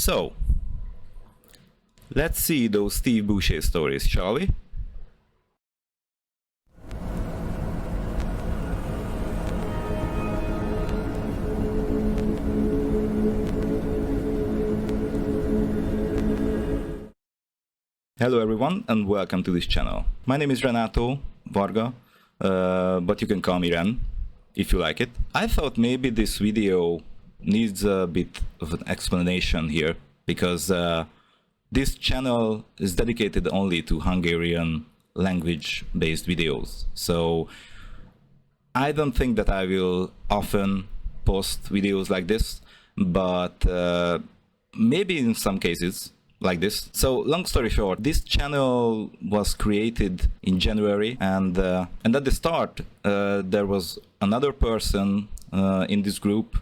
So, let's see those Steve Boucher stories, shall we? Hello everyone and welcome to this channel. My name is Renato Varga, but you can call me Ren if you like it. I thought maybe this video needs a bit of an explanation here because this channel is dedicated only to Hungarian language based videos. So I don't think that I will often post videos like this, but maybe in some cases like this. So long story short, this channel was created in January, and at the start there was another person in this group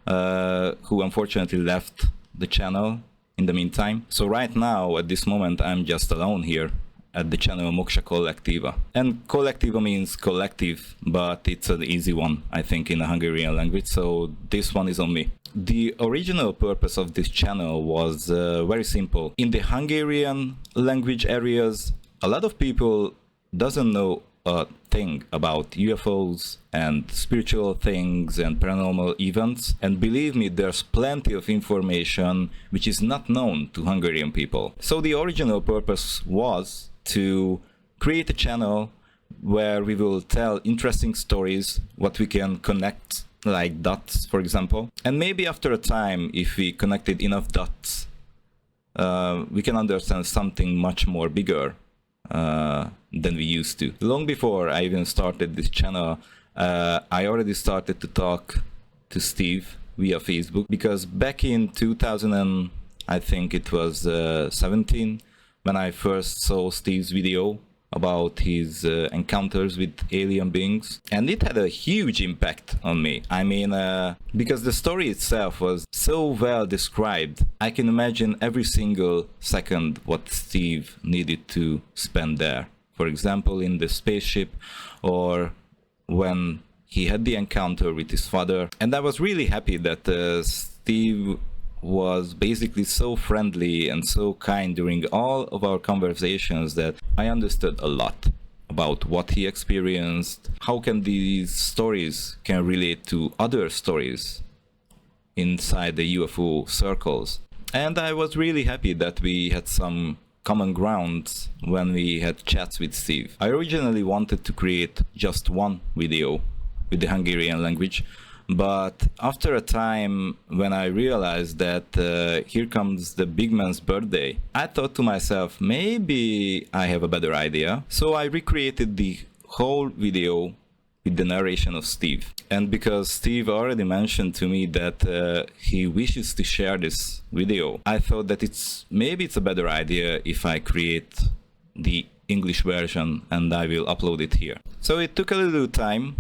who unfortunately left the channel in the meantime. So right now at this moment I'm just alone here at the channel Moksha Collective. And Collective means collective, but it's an easy one, I think, in the Hungarian language, so this one is on me. The original purpose of this channel was very simple. In the Hungarian language areas, a lot of people doesn't know a thing about UFOs and spiritual things and paranormal events. And believe me, there's plenty of information which is not known to Hungarian people. So the original purpose was to create a channel where we will tell interesting stories, what we can connect like dots, for example. And maybe after a time, if we connected enough dots, we can understand something much more bigger than we used to. Long before I even started this channel, I already started to talk to Steve via Facebook, because back in 2000 and I think it was 17, when I first saw Steve's video about his encounters with alien beings, and it had a huge impact on me. I mean, because the story itself was so well described, I can imagine every single second what Steve needed to spend there. For example, in the spaceship, or when he had the encounter with his father. And I was really happy that Steve was basically so friendly and so kind during all of our conversations that I understood a lot about what he experienced, how can these stories can relate to other stories inside the UFO circles. And I was really happy that we had some common grounds when we had chats with Steve. I originally wanted to create just one video with the Hungarian language, but after a time, when I realized that here comes the big man's birthday, I thought to myself, maybe I have a better idea. So I recreated the whole video with the narration of Steve. And because Steve already mentioned to me that he wishes to share this video, I thought that maybe it's a better idea if I create the English version and I will upload it here. So it took a little time.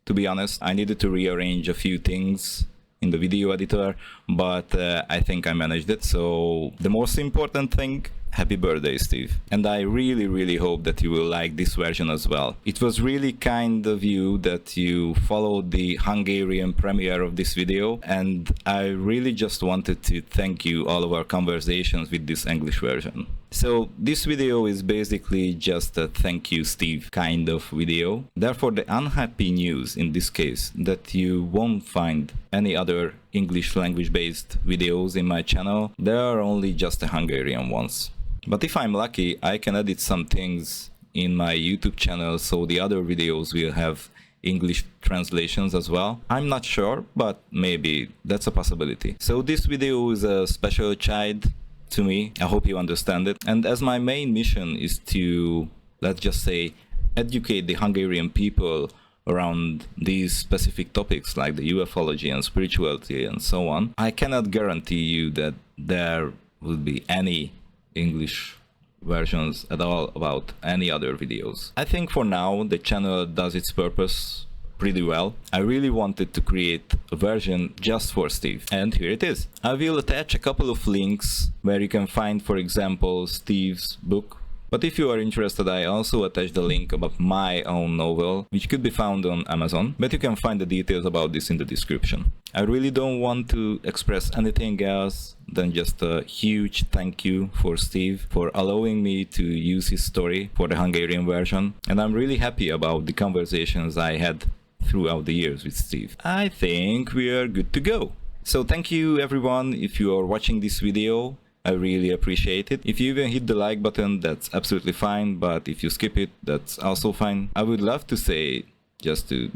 To be honest, I needed to rearrange a few things in the video editor, but I think I managed it. So the most important thing, happy birthday, Steve. And I really, really hope that you will like this version as well. It was really kind of you that you followed the Hungarian premiere of this video, and I really just wanted to thank you all of our conversations with this English version. So this video is basically just a thank you Steve kind of video. Therefore the unhappy news in this case that you won't find any other English language based videos in my channel. There are only just the Hungarian ones. But if I'm lucky, I can edit some things in my YouTube channel so the other videos will have English translations as well. I'm not sure, but maybe that's a possibility. So this video is a special child to me. I hope you understand it. And as my main mission is to, let's just say, educate the Hungarian people around these specific topics like the ufology and spirituality and so on, I cannot guarantee you that there will be any English versions at all about any other videos. I think for now the channel does its purpose pretty well. I really wanted to create a version just for Steve, and here it is. I will attach a couple of links where you can find, for example, Steve's book But if you are interested, I also attached the link about my own novel, which could be found on Amazon, but you can find the details about this in the description. I really don't want to express anything else than just a huge thank you for Steve for allowing me to use his story for the Hungarian version, and I'm really happy about the conversations I had throughout the years with Steve. I think we are good to go. So thank you everyone if you are watching this video. I really appreciate it. If you even hit the like button, that's absolutely fine, but if you skip it, that's also fine. I would love to say just to,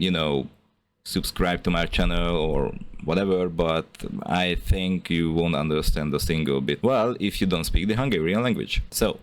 subscribe to my channel or whatever, but I think you won't understand a single bit. Well, if you don't speak the Hungarian language. So,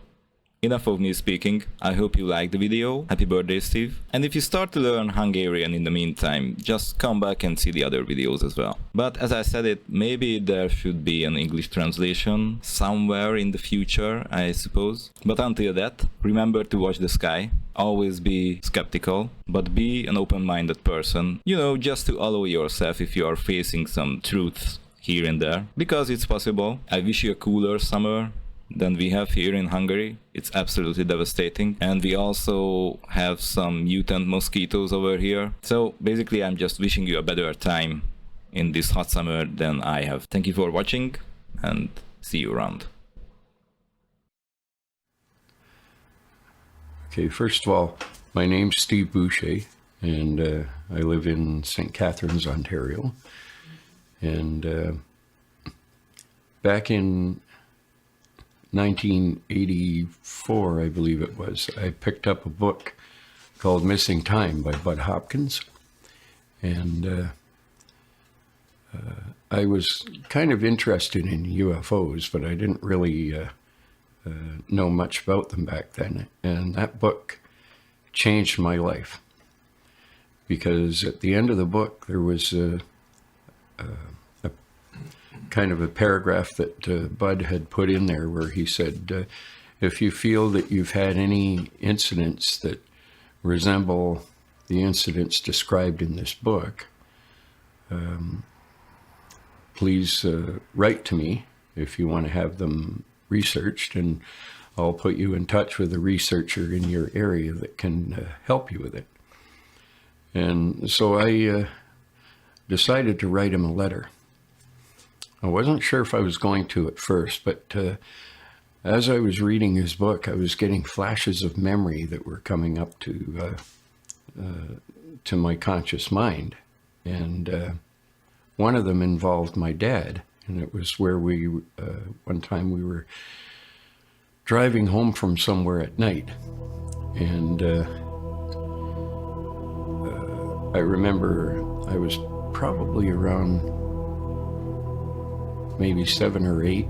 enough of me speaking. I hope you liked the video. Happy birthday, Steve. And if you start to learn Hungarian in the meantime, just come back and see the other videos as well. But as I said it, maybe there should be an English translation somewhere in the future, I suppose. But until that, remember to watch the sky. Always be skeptical, but be an open-minded person. Just to allow yourself if you are facing some truths here and there. Because it's possible. I wish you a cooler summer than we have here in Hungary. It's absolutely devastating. And we also have some mutant mosquitoes over here. So basically I'm just wishing you a better time in this hot summer than I have. Thank you for watching and see you around. Okay, first of all, my name's Steve Boucher and I live in St. Catharines, Ontario. And back in 1984, I believe it was, I picked up a book called Missing Time by Bud Hopkins. And I was kind of interested in UFOs, but I didn't really know much about them back then. And that book changed my life. Because at the end of the book, there was a kind of a paragraph that Bud had put in there where he said, if you feel that you've had any incidents that resemble the incidents described in this book, please write to me if you want to have them researched, and I'll put you in touch with a researcher in your area that can help you with it. And so I decided to write him a letter. I wasn't sure if I was going to at first, but as I was reading his book, I was getting flashes of memory that were coming up to my conscious mind. And one of them involved my dad, and it was where one time we were driving home from somewhere at night. And I remember I was probably around maybe 7 or 8,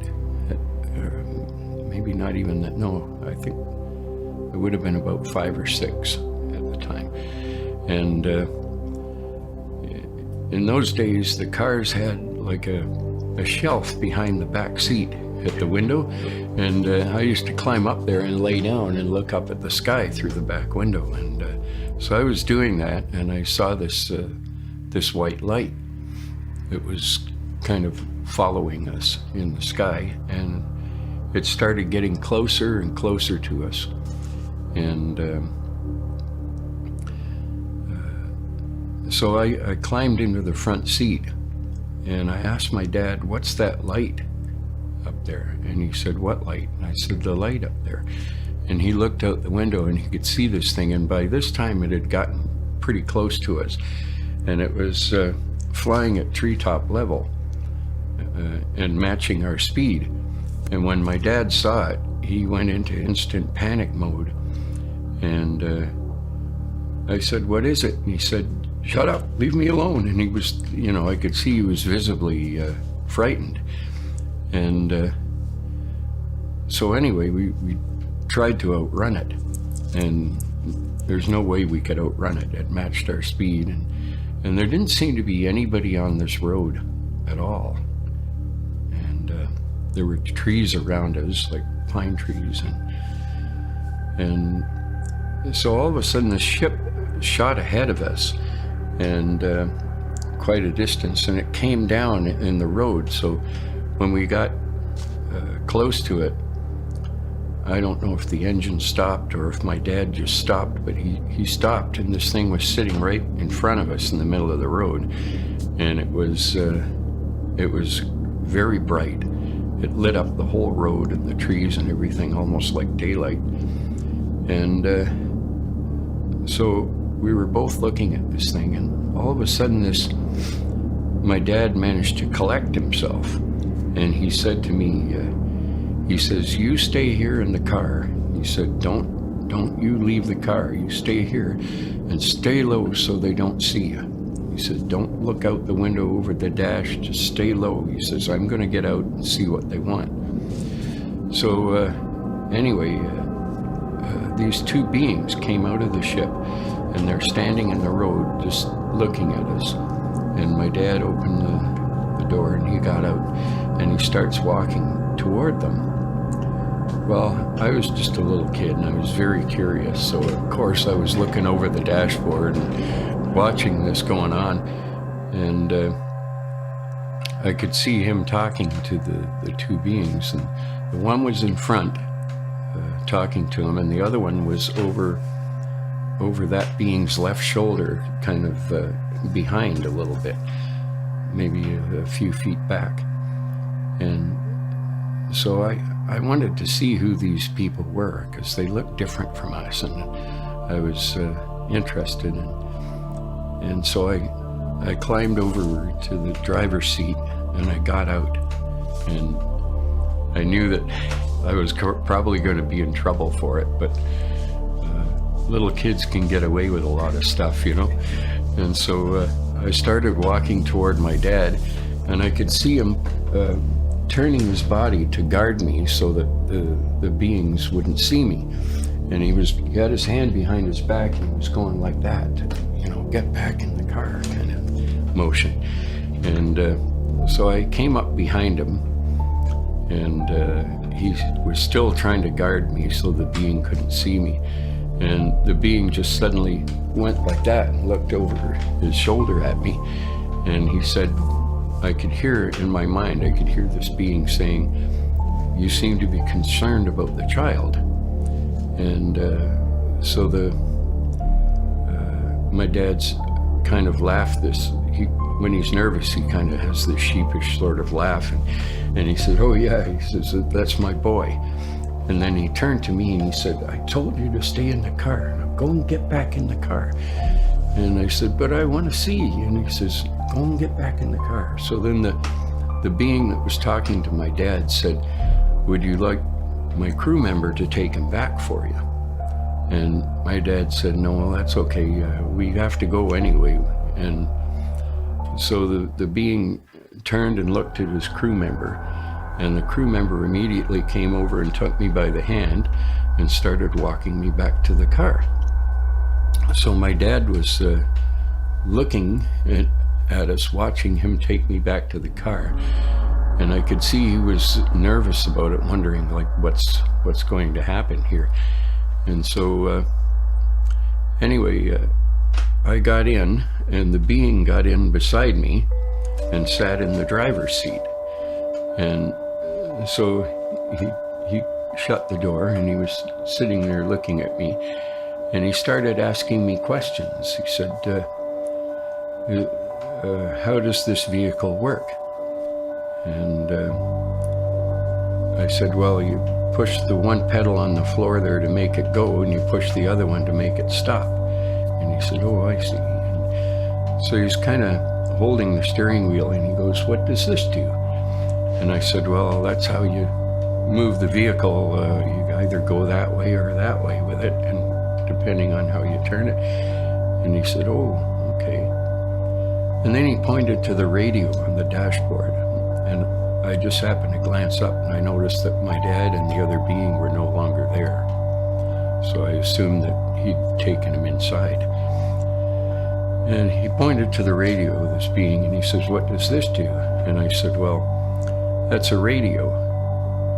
maybe not even that. No, I think it would have been about 5 or 6 at the time. And in those days, the cars had like a shelf behind the back seat at the window, and I used to climb up there and lay down and look up at the sky through the back window. And so I was doing that, and I saw this white light. It was kind of following us in the sky, and it started getting closer and closer to us. And so I climbed into the front seat, and I asked my dad, "What's that light up there?" And he said, "What light?" And I said, "The light up there." And he looked out the window and he could see this thing, and by this time it had gotten pretty close to us, and it was flying at treetop level and matching our speed. And when my dad saw it, he went into instant panic mode. And I said, "What is it?" And he said, "Shut up, leave me alone." And he was, I could see he was visibly frightened. And so anyway, we tried to outrun it, and there's no way we could outrun it. It matched our speed, and there didn't seem to be anybody on this road at all. And there were trees around us, like pine trees, and so all of a sudden the ship shot ahead of us, and quite a distance, and it came down in the road. So when we got close to it, I don't know if the engine stopped or if my dad just stopped, but he stopped, and this thing was sitting right in front of us in the middle of the road, and it was very bright. It lit up the whole road and the trees and everything, almost like daylight. And so we were both looking at this thing, and all of a sudden my dad managed to collect himself, and he said to me, he says, "You stay here in the car." He said, don't you leave the car. You stay here and stay low so they don't see you. He said, "Don't look out the window over the dash, just stay low." He says, "I'm going to get out and see what they want." So anyway, these two beings came out of the ship, and they're standing in the road just looking at us. And my dad opened the door, and he got out, and he starts walking toward them. Well, I was just a little kid, and I was very curious, so of course I was looking over the dashboard and watching this going on, and I could see him talking to the two beings, and the one was in front talking to him, and the other one was over that being's left shoulder, kind of behind a little bit, maybe a few feet back. And so I wanted to see who these people were, because they looked different from us, and I was interested. And so I climbed over to the driver's seat, and I got out, and I knew that I was probably going to be in trouble for it, but little kids can get away with a lot of stuff, you know. And so I started walking toward my dad, and I could see him turning his body to guard me so that the beings wouldn't see me. And he had his hand behind his back, and he was going like that, you know, get back in the car kind of motion. And so I came up behind him, and he was still trying to guard me so the being couldn't see me. And the being just suddenly went like that and looked over his shoulder at me. And he said, I could hear in my mind, I could hear this being saying, "You seem to be concerned about the child." And so my dad's kind of laughed when he's nervous, he kind of has this sheepish sort of laugh. And he said, "Oh yeah," he says, "that's my boy." And then he turned to me and he said, "I told you to stay in the car. Now go and get back in the car." And I said, "But I want to see." And he says, "Go and get back in the car." So then the being that was talking to my dad said, "Would you like my crew member to take him back for you?" And my dad said, "No, well, that's okay. We have to go anyway." And so the being turned and looked at his crew member, and the crew member immediately came over and took me by the hand and started walking me back to the car. So my dad was looking at us, watching him take me back to the car, and I could see he was nervous about it, wondering like what's going to happen here. And so anyway, I got in, and the being got in beside me and sat in the driver's seat. And so he shut the door, and he was sitting there looking at me, and he started asking me questions. He said, "How does this vehicle work?" And I said, "Well, you push the one pedal on the floor there to make it go, and you push the other one to make it stop." And he said, "Oh, I see." And so he's kind of holding the steering wheel, and he goes, "What does this do?" And I said, "Well, that's how you move the vehicle. You either go that way or that way with it, and depending on how you turn it." And he said, "Oh, okay." And then he pointed to the radio on the dashboard, and I just happened to glance up, and I noticed that my dad and the other being were no longer there. So I assumed that he'd taken him inside. And he pointed to the radio, this being, and he says, "What does this do?" And I said, "Well, that's a radio."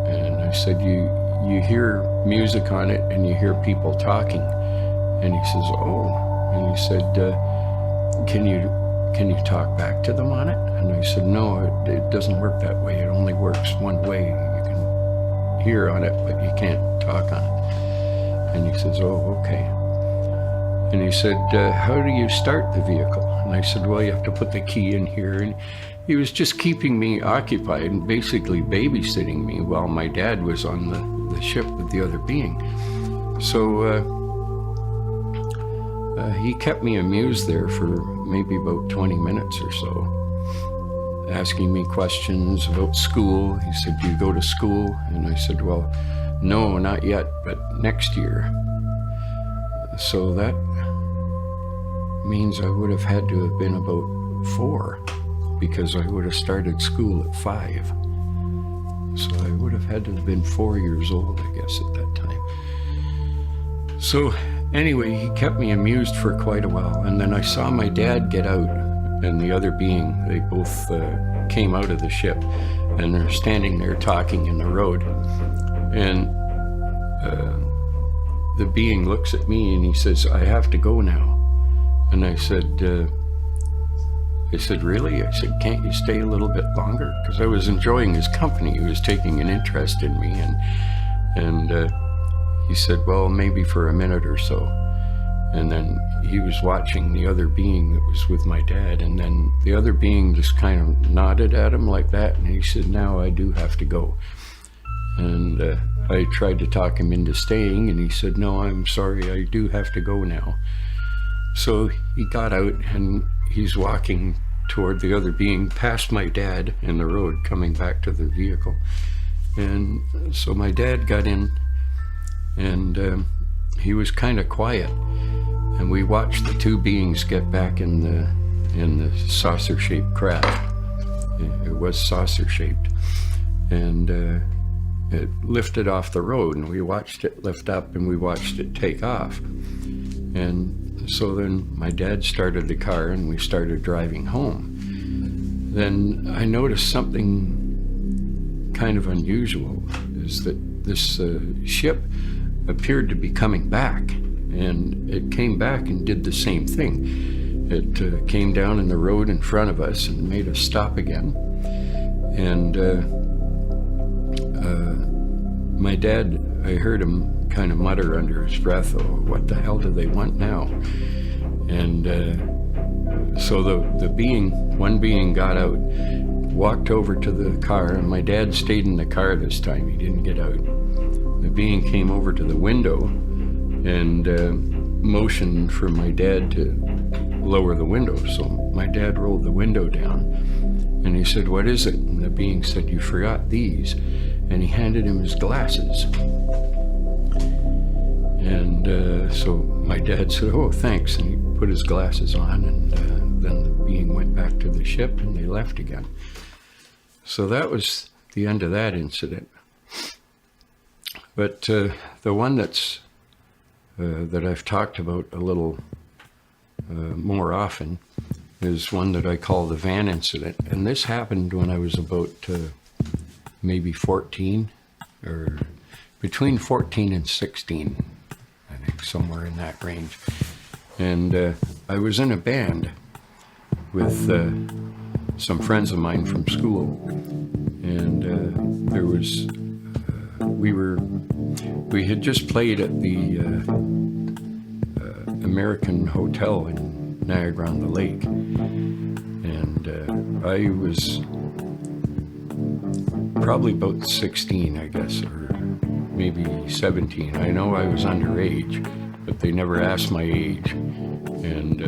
And I said, you hear music on it, and you hear people talking." And he says, "Oh." And he said, can you talk back to them on it?" And I said, "No, it doesn't work that way. It only works one way. You can hear on it, but you can't talk on it. And he says, oh, okay. And he said, how do you start the vehicle? And I said, well, you have to put the key in here. And he was just keeping me occupied and basically babysitting me while my dad was on the ship with the other being. So he kept me amused there for maybe about 20 minutes or so, asking me questions about school. He said, do you go to school? And I said, well, no, not yet, but next year. So that means I would have had to have been about 4, because I would have started school at 5. So I would have had to have been 4 years old, I guess, at that time. So anyway, he kept me amused for quite a while. And then I saw my dad get out and the other being. They both came out of the ship, and they're standing there talking in the road. And the being looks at me and he says, I have to go now. And I said, really? I said, can't you stay a little bit longer? Because I was enjoying his company. He was taking an interest in me. And he said, well, maybe for a minute or so. And then he was watching the other being that was with my dad. And then the other being just kind of nodded at him like that. And he said, now I do have to go. And I tried to talk him into staying. And he said, no, I'm sorry, I do have to go now. So he got out and he's walking toward the other being, past my dad in the road, coming back to the vehicle. And so my dad got in, and he was kind of quiet. And we watched the two beings get back in the saucer-shaped craft. It was saucer-shaped. And it lifted off the road, and we watched it lift up, and we watched it take off. And so then my dad started the car and we started driving home. Then I noticed something kind of unusual, is that this ship appeared to be coming back, and it came back and did the same thing. It came down in the road in front of us and made us stop again. And my dad, I heard him kind of mutter under his breath, oh, what the hell do they want now? And so one being got out, walked over to the car, and my dad stayed in the car this time. He didn't get out. The being came over to the window and motioned for my dad to lower the window. So my dad rolled the window down, and he said, what is it? And the being said, you forgot these. And he handed him his glasses. And so my dad said, oh, thanks. And he put his glasses on, and then the being went back to the ship, and they left again. So that was the end of that incident. But the one that I've talked about a little more often is one that I call the van incident. And this happened when I was about maybe 14, or between 14 and 16, I think, somewhere in that range. And I was in a band with some friends of mine from school, and there was we had just played at the American Hotel in Niagara-on-the-Lake, and I was probably about 16, I guess, or maybe 17. I know I was underage, but they never asked my age. And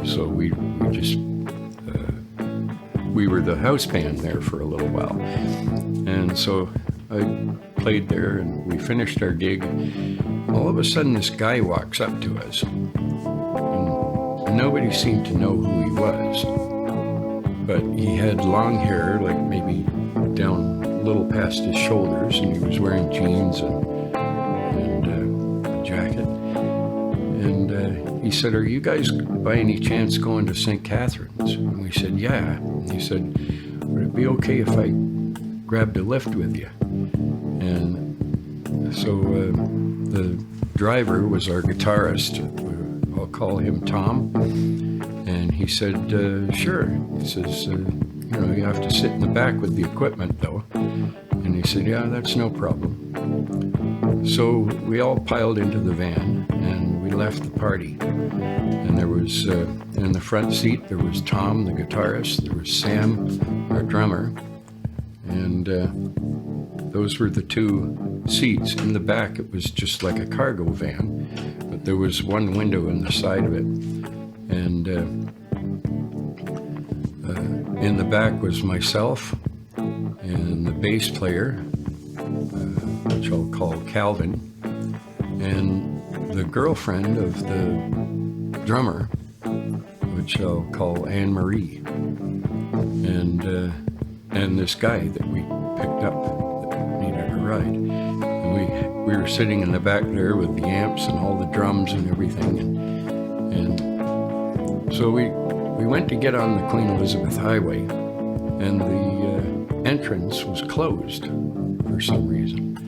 so we were the house band there for a little while. And so I played there, and we finished our gig. All of a sudden, this guy walks up to us, and nobody seemed to know who he was. But he had long hair, like maybe down a little past his shoulders, and he was wearing jeans and a jacket. And he said, are you guys by any chance going to St. Catharines? And we said, yeah. And he said, would it be okay if I grabbed a lift with you? And so the driver was our guitarist. I'll call him Tom. And he said, sure. He says, you have to sit in the back with the equipment, though. And he said, yeah, that's no problem. So we all piled into the van and we left the party. And there was, in the front seat, there was Tom, the guitarist, there was Sam, our drummer, and those were the two seats. In the back, it was just like a cargo van, but there was one window in the side of it. And in the back was myself and the bass player, which I'll call Calvin, and the girlfriend of the drummer, which I'll call Anne Marie, and this guy that we picked up that needed a ride. And we were sitting in the back there with the amps and all the drums and everything, and so we went to get on the Queen Elizabeth Highway, and the entrance was closed for some reason.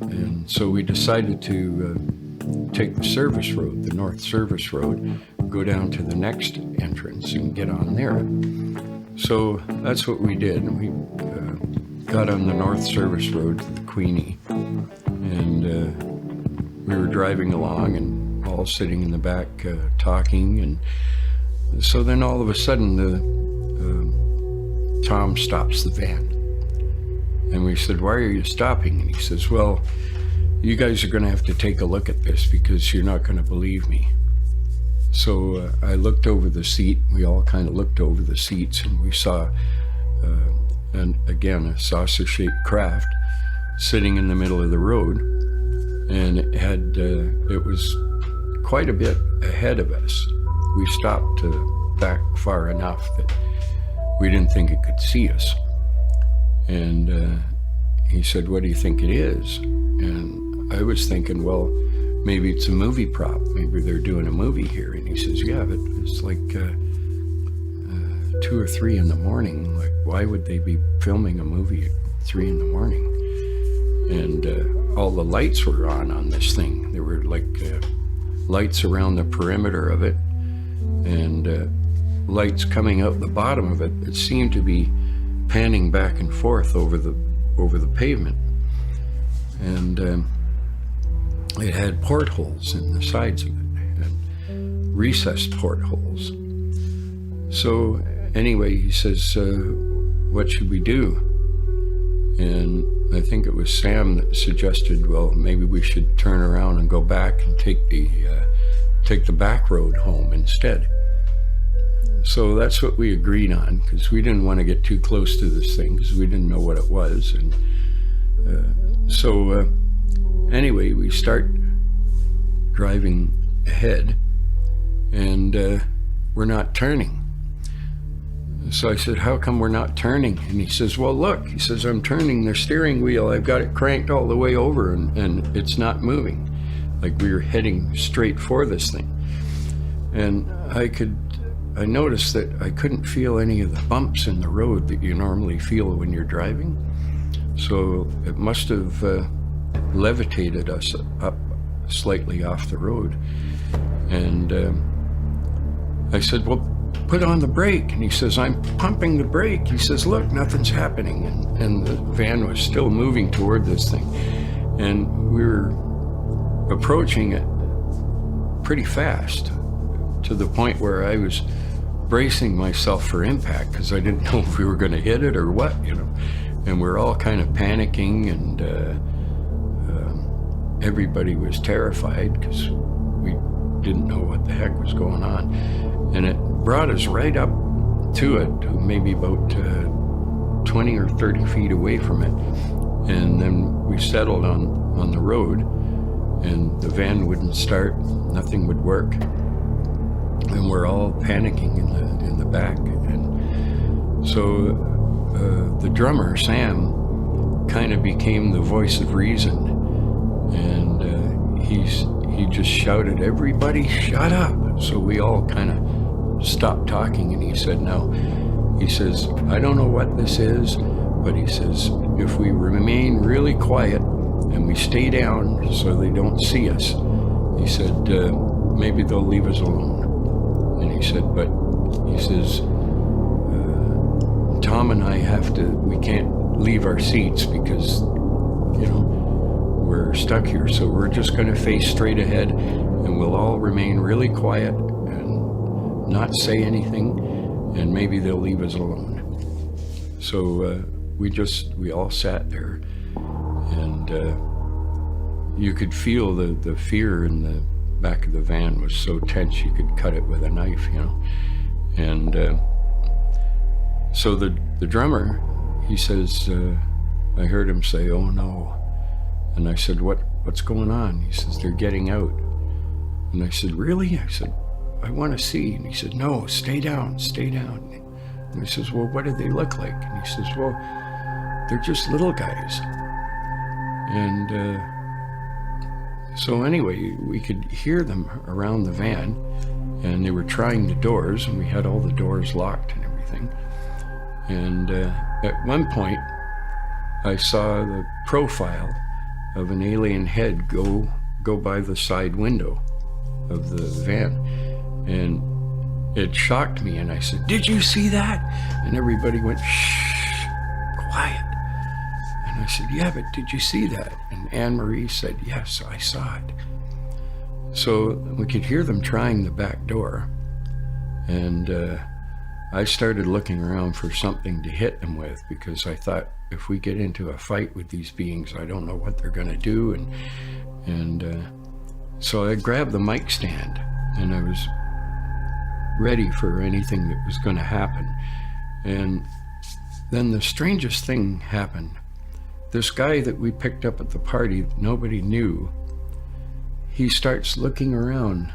And so we decided to take the service road, the North Service Road, go down to the next entrance and get on there. So that's what we did. And we got on the North Service Road to the Queenie, and we were driving along and all sitting in the back talking. And so then all of a sudden Tom stops the van. And we said, "Why are you stopping?" And he says, "Well, you guys are going to have to take a look at this because you're not going to believe me." So I looked over the seat. We all kind of looked over the seats, and we saw, a saucer-shaped craft sitting in the middle of the road. And it was quite a bit ahead of us. We stopped back far enough that we didn't think it could see us. And he said, "What do you think it is?" And I was thinking, well, maybe it's a movie prop. Maybe they're doing a movie here. And he says, "Yeah, but it's like 2 or 3 in the morning. Like, why would they be filming a movie at 3 in the morning?" And all the lights were on this thing. There were like lights around the perimeter of it, and lights coming out the bottom of it. It seemed to be panning back and forth over the pavement, and it had portholes in the sides of it, and recessed portholes. So anyway, he says, "What should we do?" And I think it was Sam that suggested, well, maybe we should turn around and go back and take the back road home instead. So that's what we agreed on, because we didn't want to get too close to this thing, because we didn't know what it was. And so anyway, we start driving ahead, and we're not turning. So I said, "How come we're not turning?" And he says, "Well, look," he says, "I'm turning the steering wheel. I've got it cranked all the way over, and it's not moving." Like we were heading straight for this thing. And I noticed that I couldn't feel any of the bumps in the road that you normally feel when you're driving. So it must have levitated us up slightly off the road. And I said, "Well, put on the brake." And he says, "I'm pumping the brake." He says, "Look, nothing's happening." And the van was still moving toward this thing. And we were approaching it pretty fast, to the point where I was bracing myself for impact, because I didn't know if we were going to hit it or what, And we're all kind of panicking, and everybody was terrified because we didn't know what the heck was going on. And it brought us right up to it, maybe about 20 or 30 feet away from it. And then we settled on the road, and the van wouldn't start, nothing would work. And we're all panicking in the back. And so the drummer, Sam, kind of became the voice of reason. And he just shouted, "Everybody shut up." So we all kind of stopped talking, and he said, "No." He says, "I don't know what this is, but," he says, "if we remain really quiet and we stay down so they don't see us," he said, "maybe they'll leave us alone." And he said, "But," he says, "Tom and I we can't leave our seats because, we're stuck here, so we're just going to face straight ahead, and we'll all remain really quiet and not say anything, and maybe they'll leave us alone. So we all sat there, and you could feel the fear in the back of the van was so tense you could cut it with a knife, you know. And so the drummer, he says, I heard him say, "Oh no." And I said, what's going on? He says, "They're getting out." And I said, "Really?" I said, "I want to see." And he said, "No, stay down, stay down." And I says, "Well, what do they look like?" And he says, "Well, they're just little guys." And so anyway, we could hear them around the van, and they were trying the doors, and we had all the doors locked and everything. And at one point, I saw the profile of an alien head go by the side window of the van, and it shocked me. And I said, "Did you see that?" And everybody went, "Shh, quiet." And I said, "Yeah, but did you see that?" And Anne-Marie said, "Yes, I saw it." So we could hear them trying the back door, and I started looking around for something to hit them with, because I thought, if we get into a fight with these beings, I don't know what they're going to do. And so I grabbed the mic stand, and I was ready for anything that was going to happen. And then the strangest thing happened. This guy that we picked up at the party that nobody knew, he starts looking around,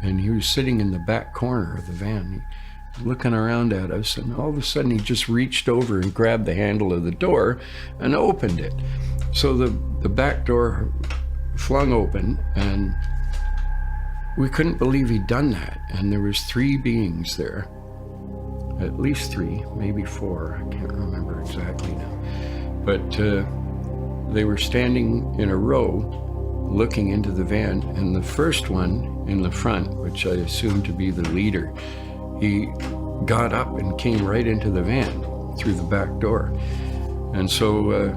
and he was sitting in the back corner of the van, looking around at us, and all of a sudden he just reached over and grabbed the handle of the door and opened it. So the back door flung open, and we couldn't believe he'd done that. And there was 3 beings there, at least 3, maybe 4, I can't remember exactly now. But they were standing in a row looking into the van, and the first one in the front, which I assumed to be the leader, he got up and came right into the van through the back door. And so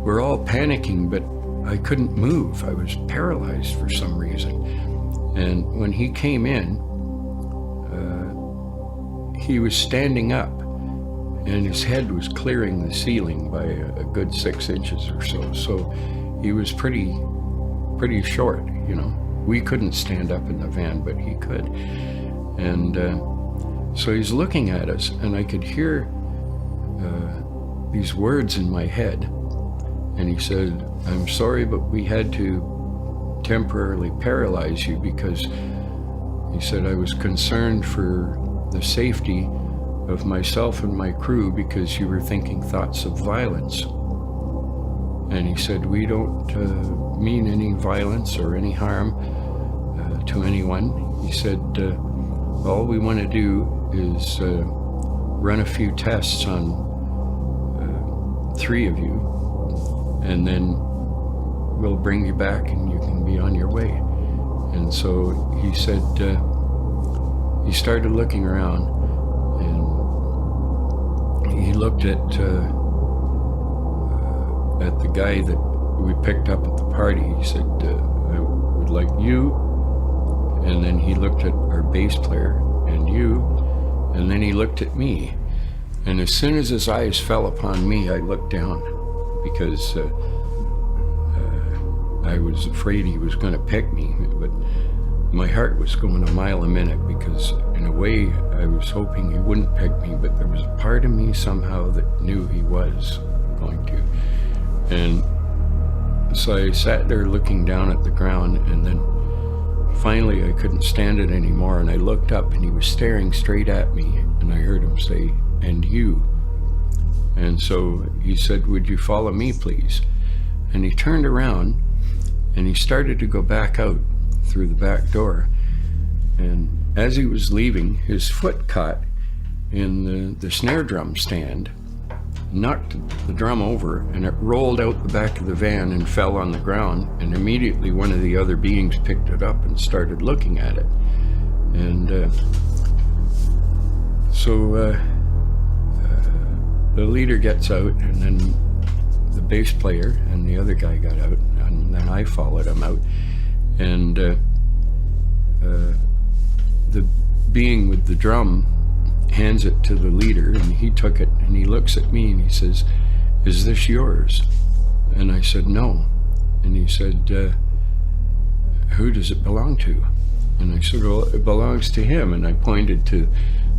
we're all panicking, but I couldn't move. I was paralyzed for some reason. And when he came in, he was standing up, and his head was clearing the ceiling by a good 6 inches or so. So he was pretty short, you know. We couldn't stand up in the van, but he could. And so he's looking at us, and I could hear these words in my head. And he said, "I'm sorry, but we had to temporarily paralyze you because," he said, "I was concerned for the safety of myself and my crew because you were thinking thoughts of violence." And he said, "We don't mean any violence or any harm to anyone." He said, "All we want to do is run a few tests on 3 of you, and then we'll bring you back and you can be on your way." And so he said, he started looking around, and he looked at the guy that we picked up at the party. He said, "I would like you." And then he looked at our bass player, "And you." And then he looked at me. And as soon as his eyes fell upon me, I looked down, because I was afraid he was going to pick me. But my heart was going a mile a minute, because in a way I was hoping he wouldn't pick me, but there was a part of me somehow that knew he was going to. And so I sat there looking down at the ground, and then finally I couldn't stand it anymore, and I looked up, and he was staring straight at me, and I heard him say, "And you." And so he said, "Would you follow me, please?" And he turned around, and he started to go back out through the back door. And as he was leaving, his foot caught in the snare drum stand, knocked the drum over, and it rolled out the back of the van and fell on the ground. And immediately one of the other beings picked it up and started looking at it. And so the leader gets out, and then the bass player and the other guy got out. and then I followed him out. And the being with the drum hands it to the leader, and he took it, and he looks at me and he says, "Is this yours?" And I said, "No." And he said, "Who does it belong to?" And I said, "Well, it belongs to him." And I pointed to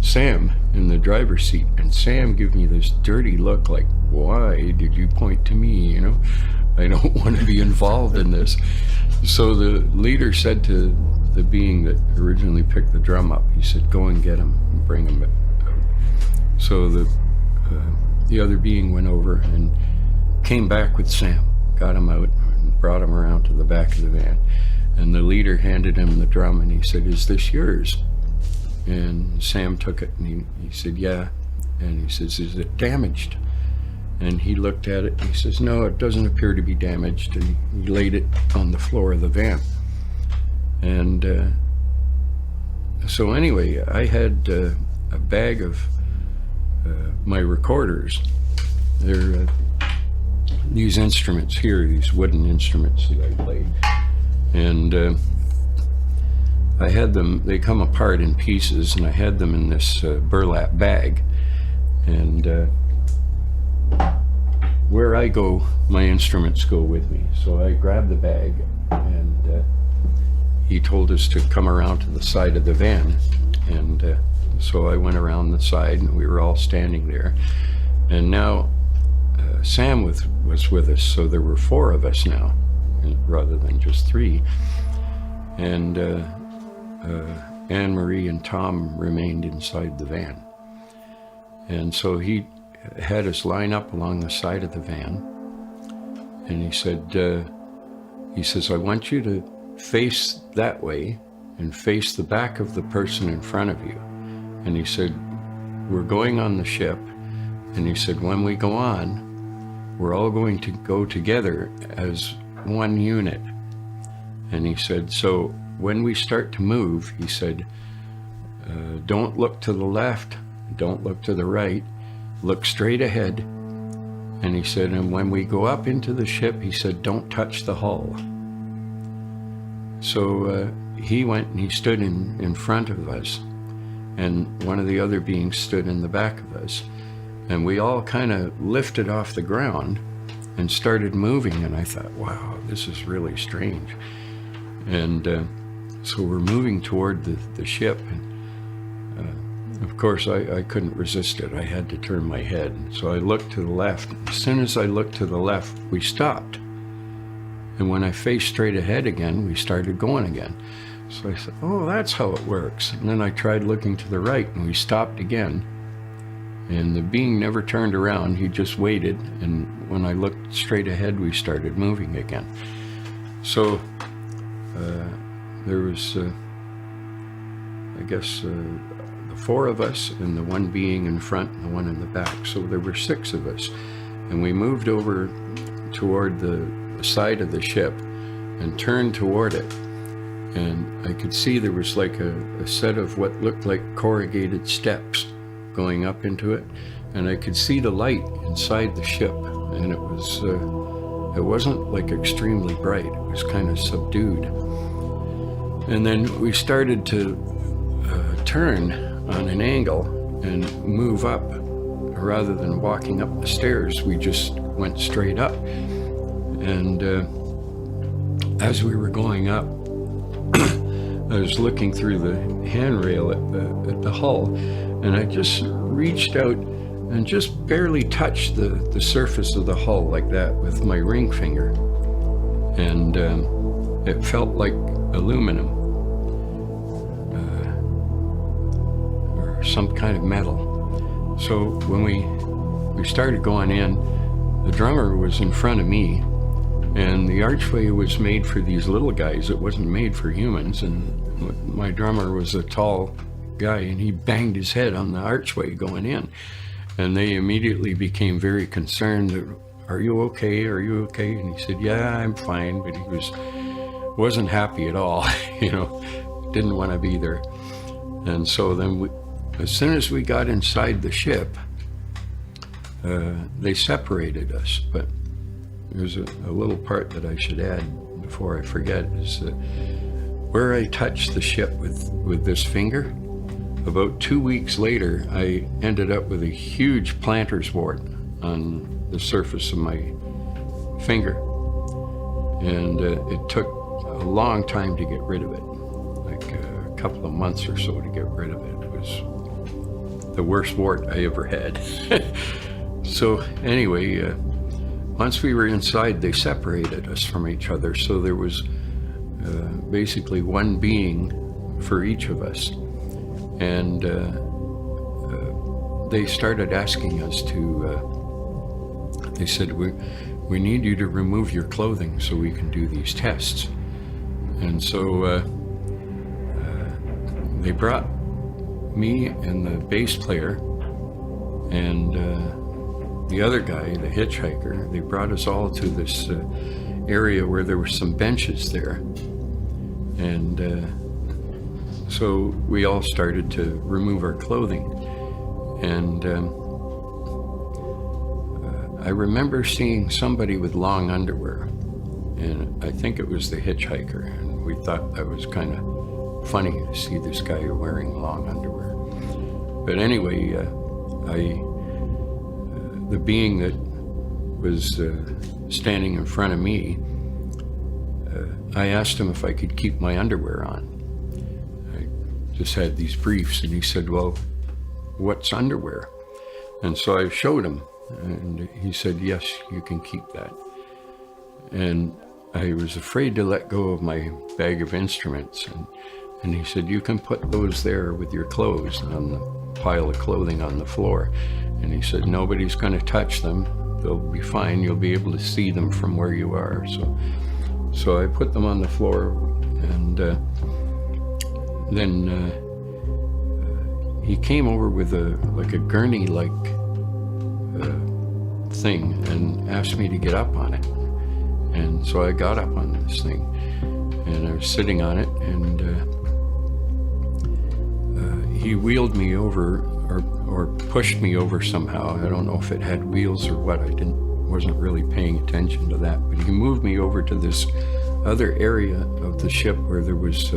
Sam in the driver's seat, and Sam gave me this dirty look like, "Why did you point to me? You know, I don't want to be involved in this." So the leader said to the being that originally picked the drum up, he said, "Go and get him and bring him out." So the other being went over and came back with Sam, got him out, and brought him around to the back of the van. And the leader handed him the drum, and he said, "Is this yours?" And Sam took it, and he said, "Yeah." And he says, "Is it damaged?" And he looked at it, and he says, "No, it doesn't appear to be damaged." And he laid it on the floor of the van. And so anyway, I had a bag of my recorders. They're these instruments here, these wooden instruments that I play. And I had them, they come apart in pieces, and I had them in this burlap bag. And where I go, my instruments go with me. So I grabbed the bag, and he told us to come around to the side of the van. And so I went around the side, and we were all standing there. And now Sam was with us, so there were 4 of us now, rather than just 3. And Anne Marie and Tom remained inside the van. And so he had us line up along the side of the van, and he says, "I want you to face that way and face the back of the person in front of you." And he said, "We're going on the ship." And he said, "When we go on, we're all going to go together as one unit." And he said, "So when we start to move," he said, "don't look to the left, don't look to the right, look straight ahead." And he said, "And when we go up into the ship," he said, "don't touch the hull." So he went and he stood in front of us, and one of the other beings stood in the back of us. And we all kind of lifted off the ground and started moving. And I thought, wow, this is really strange. And so we're moving toward the ship. And of course, I couldn't resist it. I had to turn my head. So I looked to the left. As soon as I looked to the left, we stopped. And when I faced straight ahead again, we started going again. So I said, oh, that's how it works. And then I tried looking to the right, and we stopped again. And the being never turned around, he just waited. And when I looked straight ahead, we started moving again. So there was, I guess, the 4 of us, and the 1 being in front and the 1 in the back. So there were 6 of us. And we moved over toward the side of the ship and turned toward it. And I could see there was like a set of what looked like corrugated steps going up into it, and I could see the light inside the ship, and it wasn't like extremely bright, it was kind of subdued. And then we started to turn on an angle and move up. Rather than walking up the stairs, we just went straight up. And as we were going up, I was looking through the handrail at the hull, and I just reached out and just barely touched the surface of the hull like that with my ring finger. And it felt like aluminum or some kind of metal. So when we started going in, the drummer was in front of me, and the archway was made for these little guys. It wasn't made for humans. And my drummer was a tall guy, and he banged his head on the archway going in. And they immediately became very concerned. Are you okay? Are you okay? And he said, yeah, I'm fine. But he wasn't happy at all, didn't want to be there. And so then as soon as we got inside the ship, they separated us. But there's a little part that I should add before I forget, is that where I touched the ship with this finger, about 2 weeks later, I ended up with a huge planter's wart on the surface of my finger. And it took a long time to get rid of it, like a couple of months or so to get rid of it. It was the worst wart I ever had. So anyway, once we were inside, they separated us from each other. So there was basically one being for each of us. And they started asking us to, they said, we need you to remove your clothing so we can do these tests. And so they brought me and the bass player and the other guy, the hitchhiker. They brought us all to this area where there were some benches there. And so we all started to remove our clothing. And I remember seeing somebody with long underwear, and I think it was the hitchhiker, and we thought that was kind of funny to see this guy wearing long underwear. But anyway, the being that was standing in front of me, I asked him if I could keep my underwear on. I just had these briefs, and he said, well, what's underwear? And so I showed him, and he said, yes, you can keep that. And I was afraid to let go of my bag of instruments. And he said, you can put those there with your clothes on the pile of clothing on the floor. And he said, nobody's going to touch them. They'll be fine. You'll be able to see them from where you are. So I put them on the floor, and then he came over with a gurney-like thing and asked me to get up on it. And so I got up on this thing, and I was sitting on it, and he wheeled me over or pushed me over somehow. I don't know if it had wheels or what. I wasn't really paying attention to that, but he moved me over to this other area of the ship where there was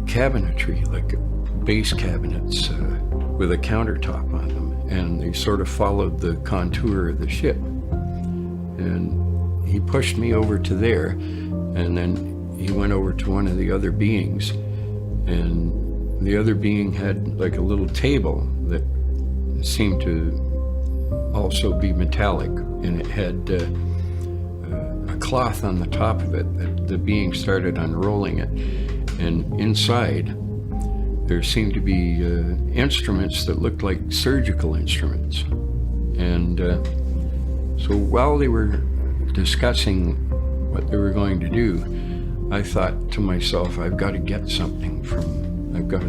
cabinetry, like bass cabinets with a countertop on them, and they sort of followed the contour of the ship. And he pushed me over to there, and then he went over to one of the other beings, and the other being had like a little table that seemed to also be metallic, and it had a cloth on the top of it that the being started unrolling it, and inside there seemed to be instruments that looked like surgical instruments. And so while they were discussing what they were going to do, I thought to myself, I've got to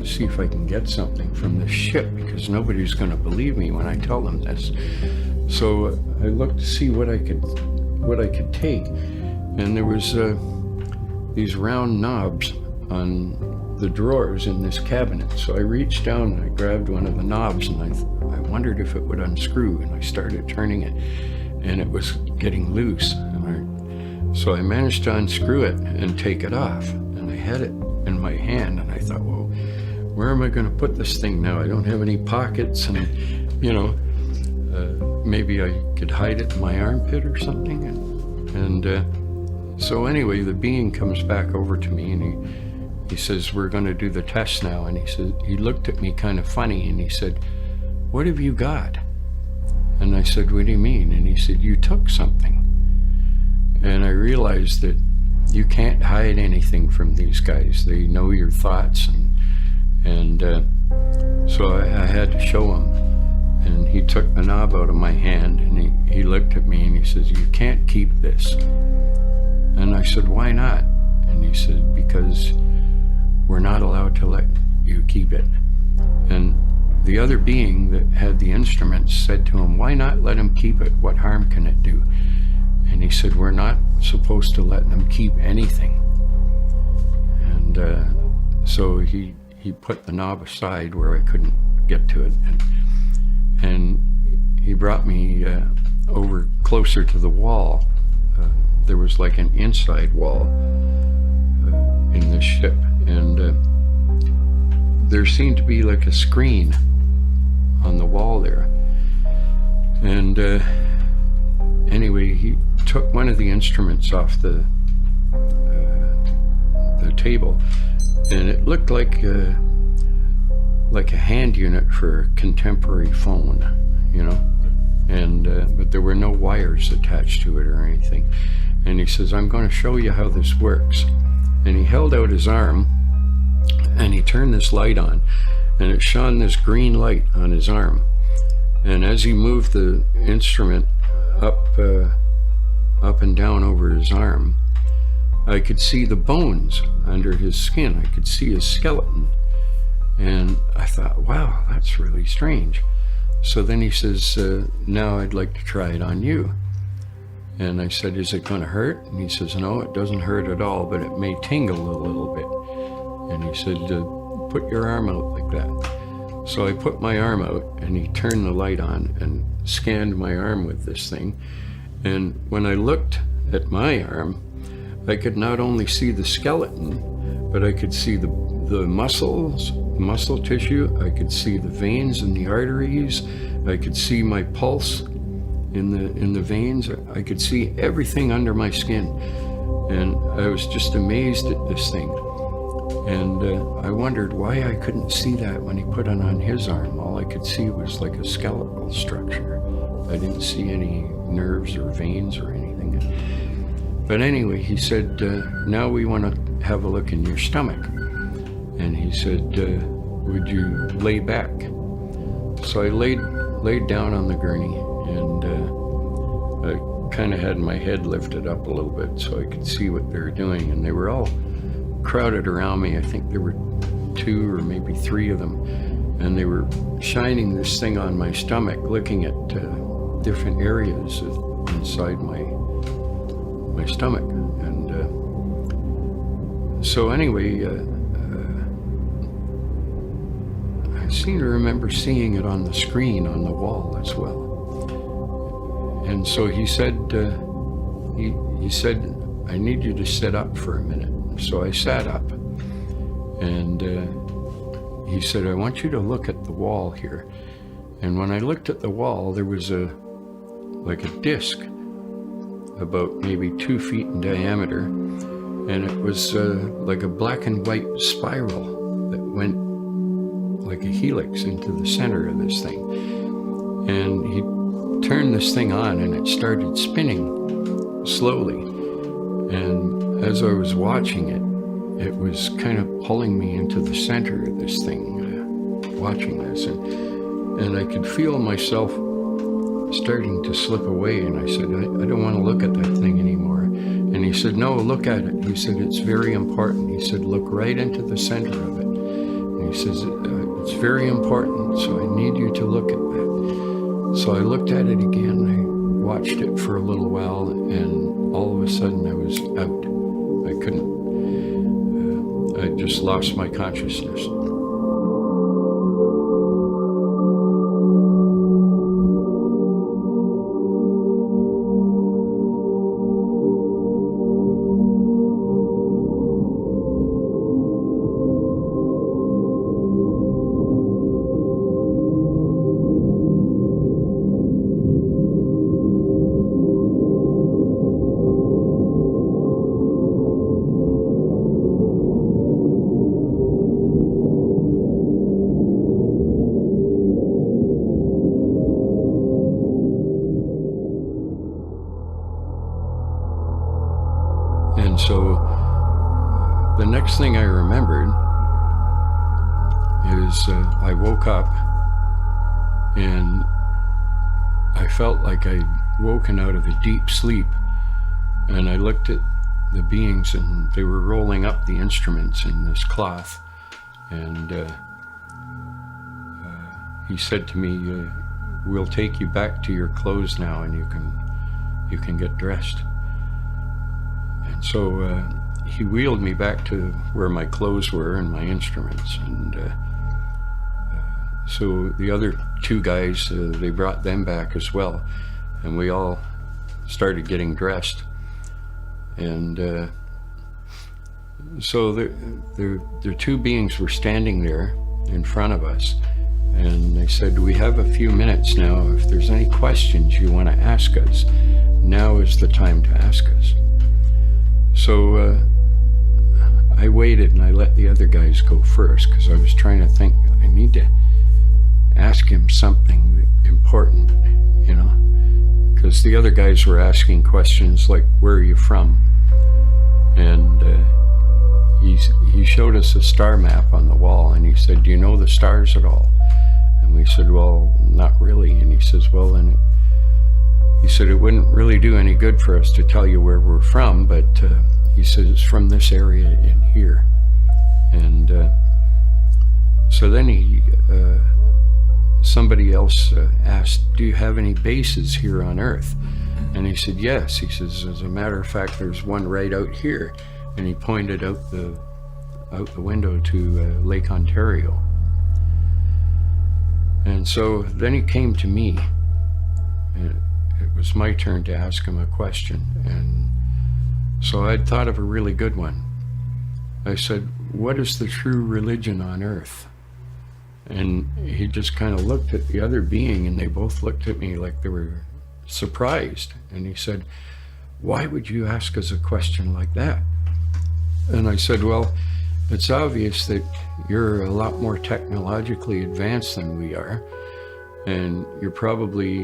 see if I can get something from this ship, because nobody's going to believe me when I tell them this. So I looked to see what I could take, and there was these round knobs on the drawers in this cabinet. So I reached down and I grabbed one of the knobs, and I wondered if it would unscrew, and I started turning it, and it was getting loose. So I managed to unscrew it and take it off, and I had it in my hand, and I thought, well, where am I going to put this thing now? I don't have any pockets, and maybe I could hide it in my armpit or something. And so anyway, the being comes back over to me, and he says, we're going to do the test now. And he looked at me kind of funny, and he said, what have you got? And I said, what do you mean? And he said, you took something. And I realized that you can't hide anything from these guys. They know your thoughts. And so I had to show him. And he took the knob out of my hand, and he looked at me, and he says, you can't keep this. And I said, why not? And he said, because we're not allowed to let you keep it. And the other being that had the instruments said to him, why not let him keep it? What harm can it do? And he said, we're not supposed to let them keep anything. And so he put the knob aside where I couldn't get to it. And he brought me over closer to the wall, there was like an inside wall in this ship, and there seemed to be like a screen on the wall there. And anyway, he took one of the instruments off the table, and it looked like a hand unit for a contemporary phone, you know, and but there were no wires attached to it or anything. And he says, "I'm going to show you how this works." And he held out his arm, and he turned this light on, and it shone this green light on his arm. And as he moved the instrument up and down over his arm, I could see the bones under his skin. I could see his skeleton. And I thought, wow, that's really strange. So then he says, now I'd like to try it on you. And I said, is it going to hurt? And he says, no, it doesn't hurt at all, but it may tingle a little bit. And he said, put your arm out like that. So I put my arm out, and he turned the light on and scanned my arm with this thing. And when I looked at my arm, I could not only see the skeleton, but I could see the muscles, muscle tissue. I could see the veins and the arteries. I could see my pulse in the veins. I could see everything under my skin. And I was just amazed at this thing. And I wondered why I couldn't see that when he put it on his arm. All I could see was like a skeletal structure. I didn't see any nerves or veins or anything. But anyway, he said, now we want to have a look in your stomach. And he said, would you lay back? So I laid down on the gurney, and I kind of had my head lifted up a little bit so I could see what they were doing. And they were all crowded around me. I think there were 2 or maybe 3 of them, and they were shining this thing on my stomach, looking at different areas inside my stomach. And so anyway, I seem to remember seeing it on the screen on the wall as well. And so he said, he said, I need you to sit up for a minute. So I sat up, and he said, I want you to look at the wall here. And when I looked at the wall, there was like a disc about maybe 2 feet in diameter, and it was like a black and white spiral that went like a helix into the center of this thing. And he turned this thing on, and it started spinning slowly. And as I was watching it, it was kind of pulling me into the center of this thing, watching this. And I could feel myself starting to slip away. And I said, I don't want to look at that thing anymore. And he said, no, look at it. He said, it's very important. He said, look right into the center of it. And he says, it's very important, so I need you to look at that. So I looked at it again. I watched it for a little while, and all of a sudden I was out. I couldn't, I just lost my consciousness. And so the next thing I remembered is I woke up, and I felt like I'd woken out of a deep sleep. And I looked at the beings, and they were rolling up the instruments in this cloth. And he said to me, we'll take you back to your clothes now, and you can get dressed. And so he wheeled me back to where my clothes were and my instruments. And so the other 2 guys, they brought them back as well. and we all started getting dressed. And so the two beings were standing there in front of us, and they said, we have a few minutes now. If there's any questions you want to ask us, now is the time to ask us. So I waited and I let the other guys go first, because I was trying to think, I need to ask him something important, you know, because the other guys were asking questions like, where are you from? And he showed us a star map on the wall, and he said, do you know the stars at all? And we said, well, not really. And he says, well, then he said, it wouldn't really do any good for us to tell you where we're from, but he says, it's from this area in here. And so then somebody else asked, do you have any bases here on Earth? And he said, yes. He says, as a matter of fact, there's one right out here. And he pointed out the window to Lake Ontario. And so then he came to me, and it was my turn to ask him a question. And so I'd thought of a really good one. I said, what is the true religion on Earth? And he just kind of looked at the other being, and they both looked at me like they were surprised. And he said, why would you ask us a question like that? And I said, well, it's obvious that you're a lot more technologically advanced than we are, and you're probably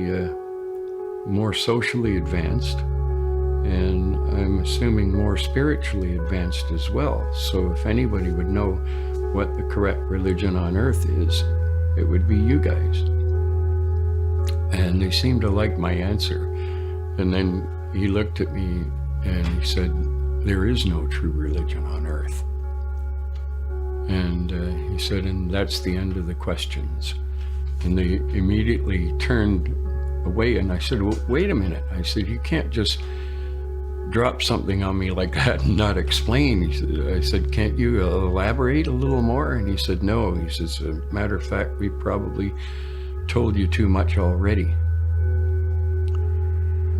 more socially advanced, and I'm assuming more spiritually advanced as well. So if anybody would know what the correct religion on Earth is, it would be you guys. And they seemed to like my answer. And then he looked at me and he said, there is no true religion on Earth. And he said, and that's the end of the questions. And they immediately turned away, and I said, well, wait a minute. I said, you can't just drop something on me like that and not explain. I said, can't you elaborate a little more? And he said, no. He says, as a matter of fact, we probably told you too much already.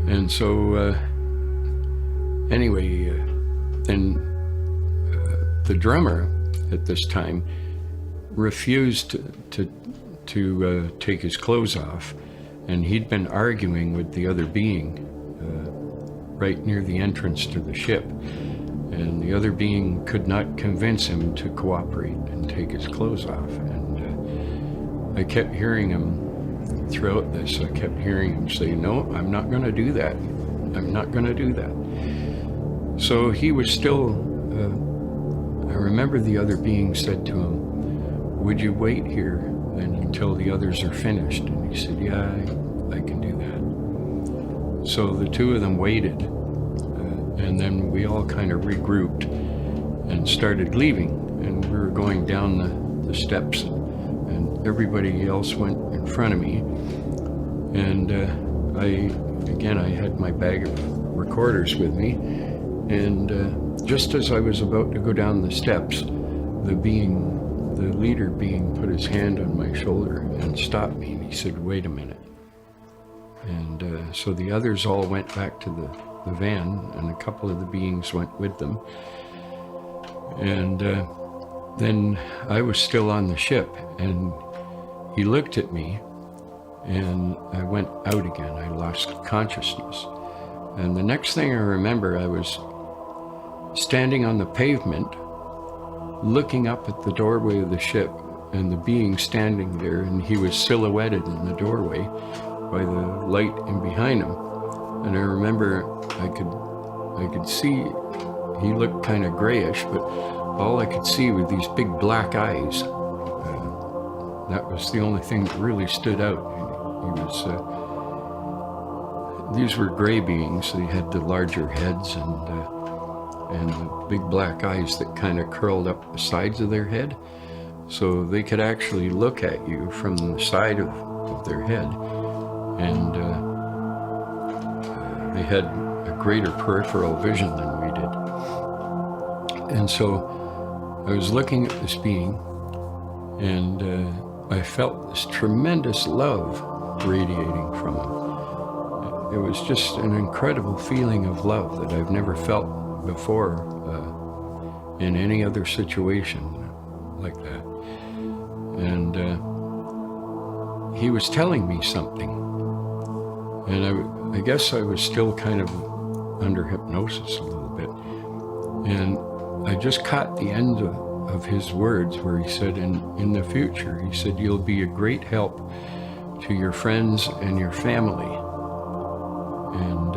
And so anyway, then the drummer at this time refused to take his clothes off, and he'd been arguing with the other being right near the entrance to the ship, and the other being could not convince him to cooperate and take his clothes off. And I kept hearing him throughout this, I kept hearing him say, no, I'm not going to do that. I'm not going to do that. So he was still, I remember the other being said to him, would you wait here then until the others are finished? And he said, yeah, I can do that. So the two of them waited, and then we all kind of regrouped and started leaving. And we were going down the steps, and everybody else went in front of me. And I had my bag of recorders with me. And just as I was about to go down the steps, the leader being put his hand on my shoulder and stopped me. And he said, wait a minute. And so the others all went back to the van, and a couple of the beings went with them. And then I was still on the ship, and he looked at me, and I went out again. I lost consciousness. And the next thing I remember, I was standing on the pavement, looking up at the doorway of the ship, and the being standing there, and he was silhouetted in the doorway by the light in behind him. And I remember I could see he looked kind of grayish, but all I could see were these big black eyes. That was the only thing that really stood out. He was, these were gray beings. They had the larger heads and the big black eyes that kind of curled up the sides of their head. So they could actually look at you from the side of their head. And they had a greater peripheral vision than we did. And so I was looking at this being, and I felt this tremendous love radiating from him. it was just an incredible feeling of love that I've never felt before in any other situation like that. And he was telling me something, and I guess I was still kind of under hypnosis a little bit, and I just caught the end of his words where he said, in the future, he said, you'll be a great help to your friends and your family, and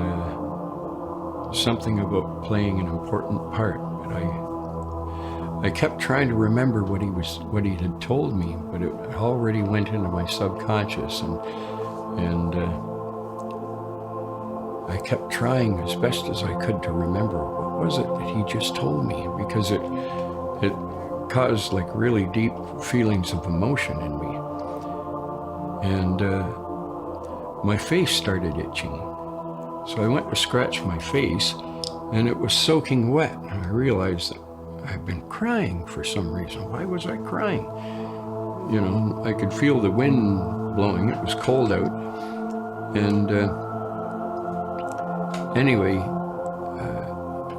something about playing an important part. But I kept trying to remember what he had told me, but it already went into my subconscious, and I kept trying as best as I could to remember what was it that he just told me, because it caused like really deep feelings of emotion in me. And my face started itching. So I went to scratch my face, and it was soaking wet. And I realized that I've been crying for some reason. Why was I crying? You know, I could feel the wind blowing. It was cold out. And anyway,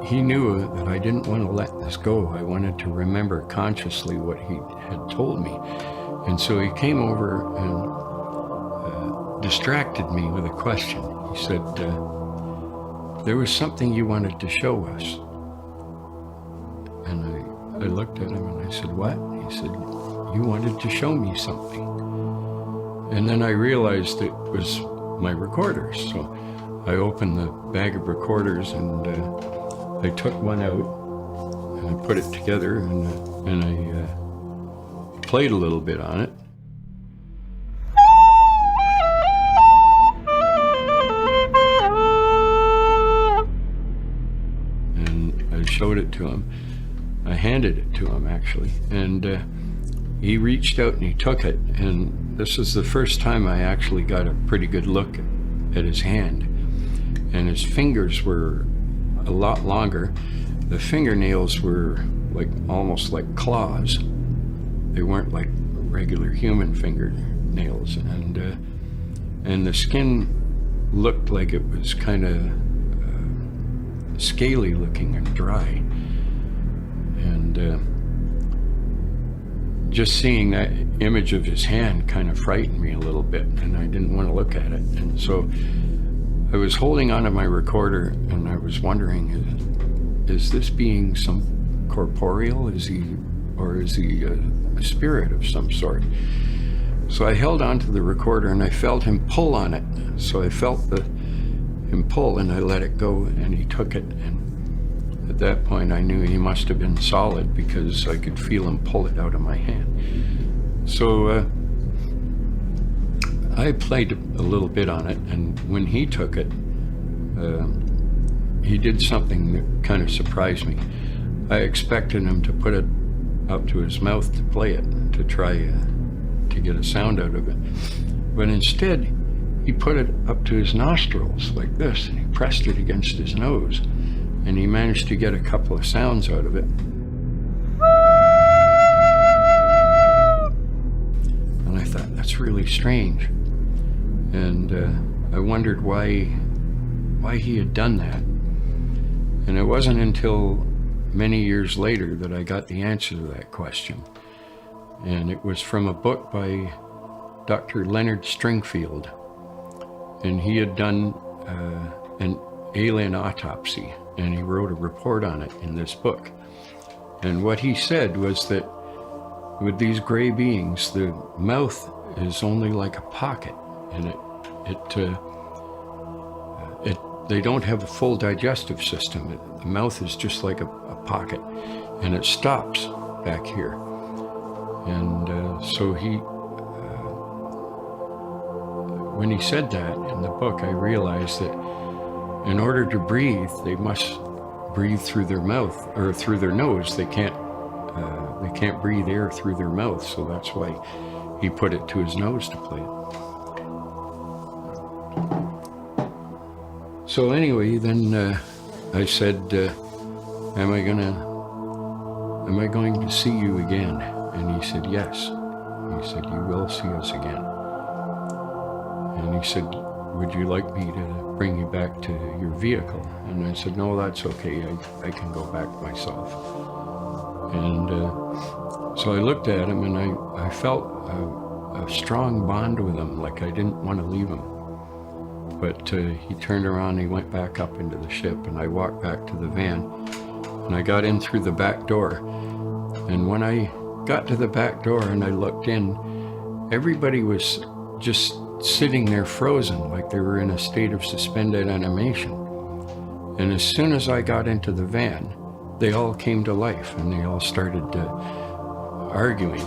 he knew that I didn't want to let this go. I wanted to remember consciously what he had told me. And so he came over and distracted me with a question. He said, there was something you wanted to show us. And I looked at him and I said, what? He said, you wanted to show me something. And then I realized it was my recorders. So I opened the bag of recorders, and I took one out and I put it together, and I played a little bit on it. And I showed it to him. I handed it to him, actually, and he reached out and he took it, and this is the first time I actually got a pretty good look at his hand. And his fingers were a lot longer. The fingernails were like almost like claws. They weren't like regular human fingernails, and the skin looked like it was kind of scaly looking and dry. And just seeing that image of his hand kind of frightened me a little bit, and I didn't want to look at it. And so I was holding onto my recorder, and I was wondering, is this being some corporeal? Is he a spirit of some sort? So I held onto the recorder and I felt him pull on it. So I felt him pull, and I let it go, and he took it. And at that point I knew he must have been solid, because I could feel him pull it out of my hand. So I played a little bit on it, and when he took it, he did something that kind of surprised me. I expected him to put it up to his mouth to play it, to try to get a sound out of it. But instead, he put it up to his nostrils like this, and he pressed it against his nose, and he managed to get a couple of sounds out of it. And I thought, that's really strange. And I wondered why he had done that. And it wasn't until many years later that I got the answer to that question. And it was from a book by Dr. Leonard Stringfield. And he had done an alien autopsy, and he wrote a report on it in this book. And what he said was that with these gray beings, the mouth is only like a pocket, and they don't have a full digestive system. The mouth is just like a pocket, and it stops back here. And so when he said that in the book, I realized that in order to breathe, they must breathe through their mouth or through their nose. They can't breathe air through their mouth, so that's why he put it to his nose to play it. So anyway, then I said, am I going to see you again? And he said, yes. He said, you will see us again. And he said, would you like me to bring you back to your vehicle? And I said, no, that's okay. I can go back myself. And so I looked at him, and I felt a strong bond with him, like I didn't want to leave him. But he turned around, he went back up into the ship, and I walked back to the van, and I got in through the back door. And when I got to the back door and I looked in, everybody was just sitting there frozen, like they were in a state of suspended animation. And as soon as I got into the van, they all came to life, and they all started arguing.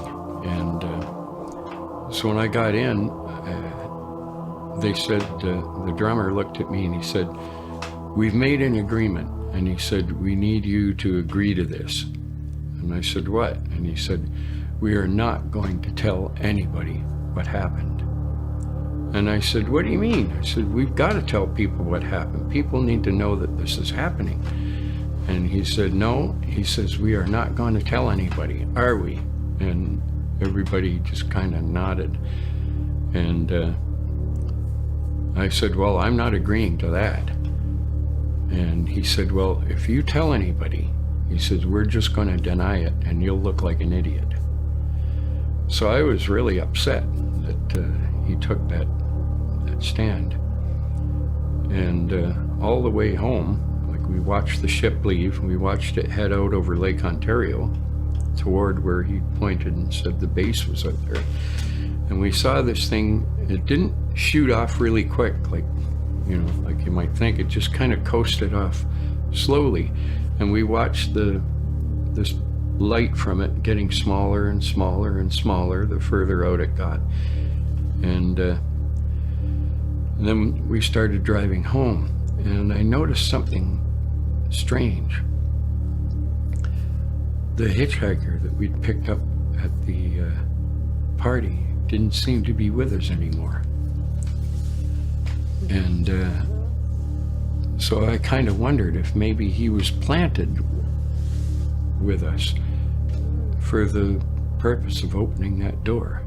And so when I got in, they said, the drummer looked at me and he said, we've made an agreement. And he said, we need you to agree to this. And I said, what? And he said, we are not going to tell anybody what happened. And I said, what do you mean? I said, we've got to tell people what happened. People need to know that this is happening. And he said, no. He says, we are not going to tell anybody, are we? And everybody just kind of nodded. And I said, well, I'm not agreeing to that. And he said, well, if you tell anybody, he says, we're just going to deny it, and you'll look like an idiot. So I was really upset that he took that stand. And all the way home, like, we watched the ship leave, we watched it head out over Lake Ontario toward where he pointed and said the base was out there. And we saw this thing, it didn't shoot off really quick, like, you know, like you might think. It just kind of coasted off slowly. And we watched this light from it getting smaller and smaller and smaller the further out it got. And then we started driving home, and I noticed something strange. The hitchhiker that we'd picked up at the party didn't seem to be with us anymore. And so I kind of wondered if maybe he was planted with us for the purpose of opening that door.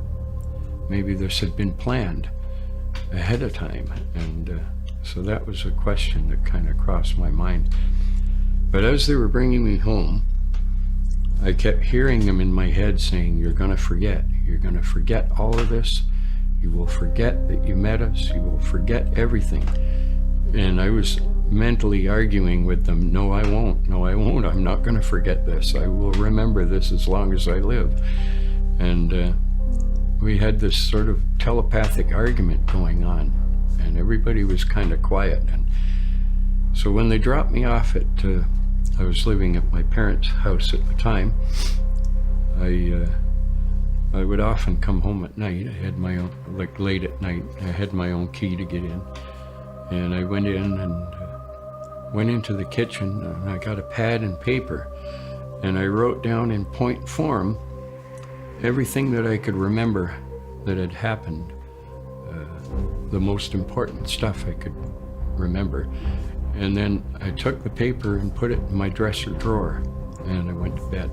Maybe this had been planned ahead of time. And so that was a question that kind of crossed my mind. But as they were bringing me home, I kept hearing him in my head saying, you're going to forget. You're going to forget all of this. You will forget that you met us. You will forget everything. And I was mentally arguing with them, no, I won't. No, I won't. I'm not going to forget this. I will remember this as long as I live. And we had this sort of telepathic argument going on, and everybody was kind of quiet. And so when they dropped me off at, I was living at my parents' house at the time, I would often come home at night. I had my own, like late at night, I had my own key to get in. And I went in and went into the kitchen, and I got a pad and paper, and I wrote down in point form everything that I could remember that had happened, the most important stuff I could remember. And then I took the paper and put it in my dresser drawer, and I went to bed.